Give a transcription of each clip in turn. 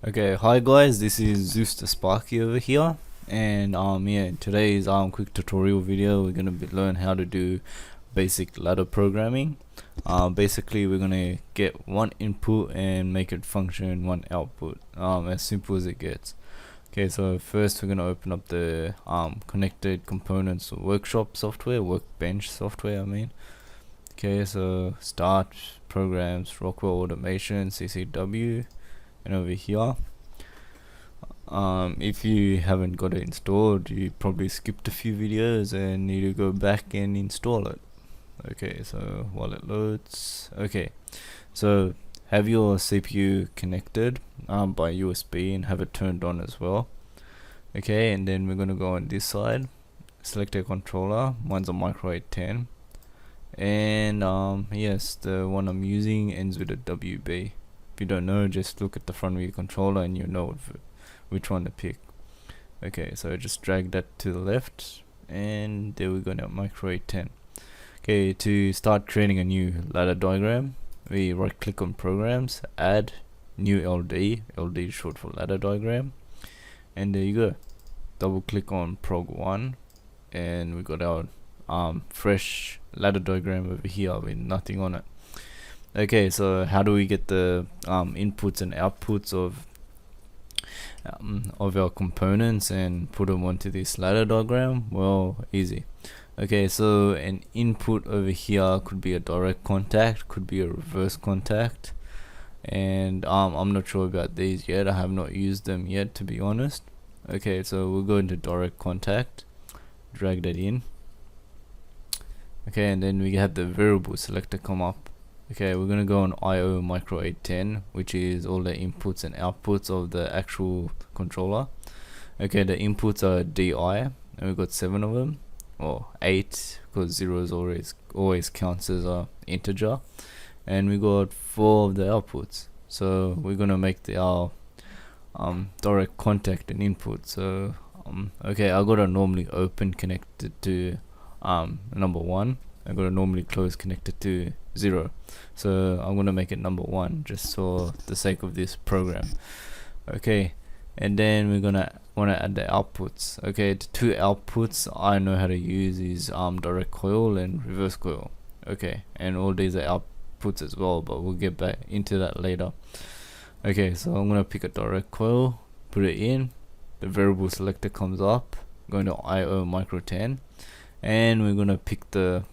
Okay, hi guys, this is Zeus the Sparky over here, and yeah, in today's quick tutorial video we're gonna learn how to do basic ladder programming. Basically we're gonna get one input and make it function one output. As simple as it gets. Okay, so first we're gonna open up the connected components workshop software, workbench software I mean. Okay, so start, programs, Rockwell automation, CCW, and over here if you haven't got it installed, you probably skipped a few videos and need to go back and install it. Okay, so while it loads, okay, so have your CPU connected by USB and have it turned on as well. Okay, and then we're gonna go on this side, select a controller. Mine's a Micro810, and yes, the one I'm using ends with a WB. If you don't know, just look at the front of your controller and you know which one to pick. Okay, so just drag that to the left, and there we go now, Micro810. Okay, to start creating a new ladder diagram, we right click on programs, add new LD, LD is short for ladder diagram, and there you go. Double click on prog1, and we got our fresh ladder diagram over here with nothing on it. Okay, so how do we get the inputs and outputs of our components and put them onto this ladder diagram? Well, easy. Okay, so an input over here could be a direct contact, could be a reverse contact, and I'm not sure about these yet. I have not used them yet, to be honest. Okay, so we'll go into direct contact, drag that in. Okay, and then we have the variable selector come up. Okay, we're gonna go on IO Micro810, which is all the inputs and outputs of the actual controller. Okay, the inputs are DI, and we've got 7 of them, or 8, because 0 is always counts as a integer, and we got 4 of the outputs. So we're gonna make our direct contact an input. So okay, I got a normally open connected to number 1. I got a normally close connected to 0, so I'm gonna make it number 1 just for the sake of this program. Okay, and then we're gonna wanna add the outputs. Okay, the 2 outputs I know how to use is direct coil and reverse coil. Okay, and all these are outputs as well, but we'll get back into that later. Okay, so I'm gonna pick a direct coil, put it in, the variable selector comes up, going to IO Micro10, and we're gonna pick the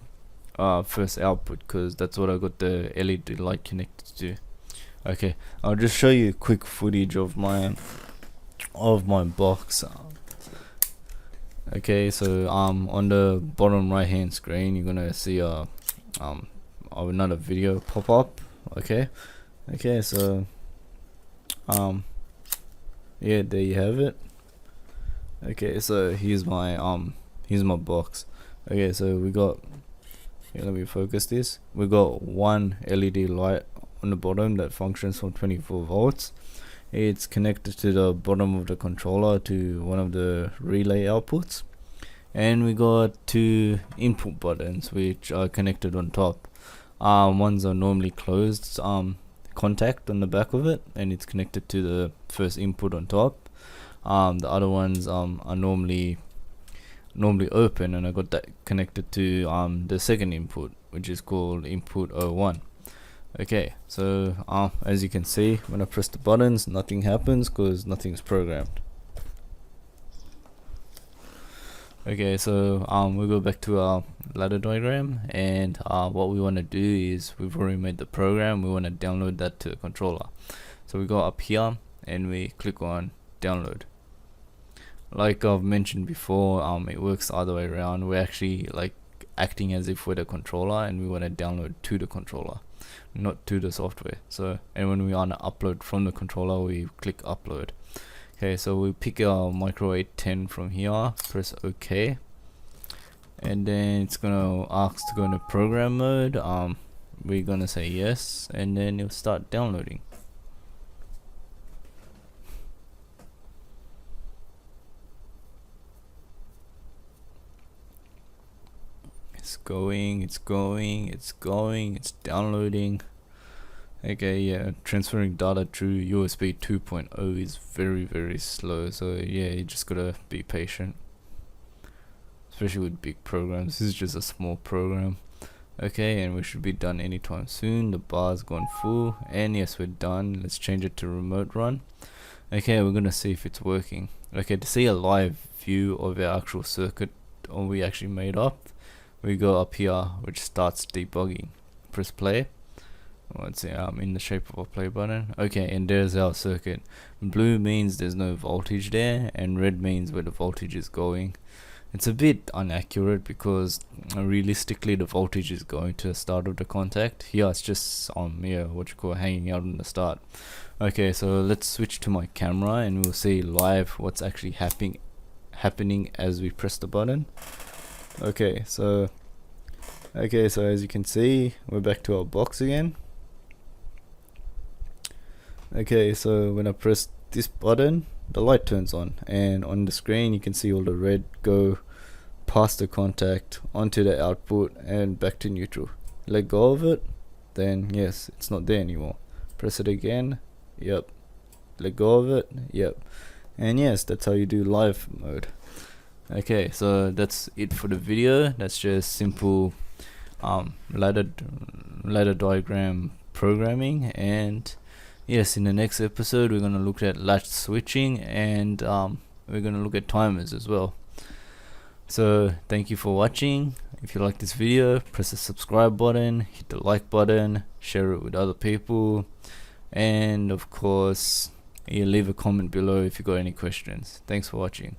first output because that's what I got the LED light connected to. Okay, I'll just show you a quick footage of my box. Okay, so on the bottom right hand screen you're gonna see another video pop up. Okay, so yeah, there you have it. Okay, so here's my box. Okay, so we got, let me focus this. We got one LED light on the bottom that functions from 24 volts. It's connected to the bottom of the controller to one of the relay outputs, and we got 2 input buttons which are connected on top. Ones are normally closed contact on the back of it, and it's connected to the first input on top. The other ones are normally open, and I got that connected to the second input, which is called input 01. Okay, so as you can see, when I press the buttons nothing happens because nothing's programmed. Okay, so we'll go back to our ladder diagram, and what we want to do is, we've already made the program, we want to download that to the controller. So we go up here and we click on download. Like I've mentioned before, it works the other way around. We're actually like acting as if we're the controller, and we want to download to the controller, not to the software. So, and when we want to upload from the controller, we click upload. Okay, so we pick our Micro810 from here, press OK, and then it's gonna ask to go into program mode. We're gonna say yes, and then it'll start downloading. It's going, it's downloading, Okay, yeah, transferring data through USB 2.0 is very slow, so yeah, you just gotta be patient, especially with big programs. This is just a small program. Okay, and we should be done anytime soon. The bar's gone full, and yes, we're done. Let's change it to remote run. Okay, we're gonna see if it's working. Okay, to see a live view of our actual circuit we actually made up, we go up here, which starts debugging. Press play. Let's see, in the shape of a play button. Okay, and there's our circuit. Blue means there's no voltage there, and red means where the voltage is going. It's a bit inaccurate because realistically the voltage is going to the start of the contact. Here it's just hanging out in the start. Okay, so let's switch to my camera and we'll see live what's actually happening as we press the button. Okay, so as you can see, we're back to our box again. Okay, so when I press this button, the light turns on, and on the screen you can see all the red go past the contact onto the output and back to neutral. Let go of it, then yes, it's not there anymore. Press it again, yep. Let go of it, yep. And yes, that's how you do live mode. Okay, so that's it for the video. That's just simple ladder diagram programming. And yes, in the next episode we're going to look at latch switching, and we're going to look at timers as well. So thank you for watching. If you like this video, press the subscribe button, hit the like button, share it with other people, and of course, you leave a comment below if you got any questions. Thanks for watching.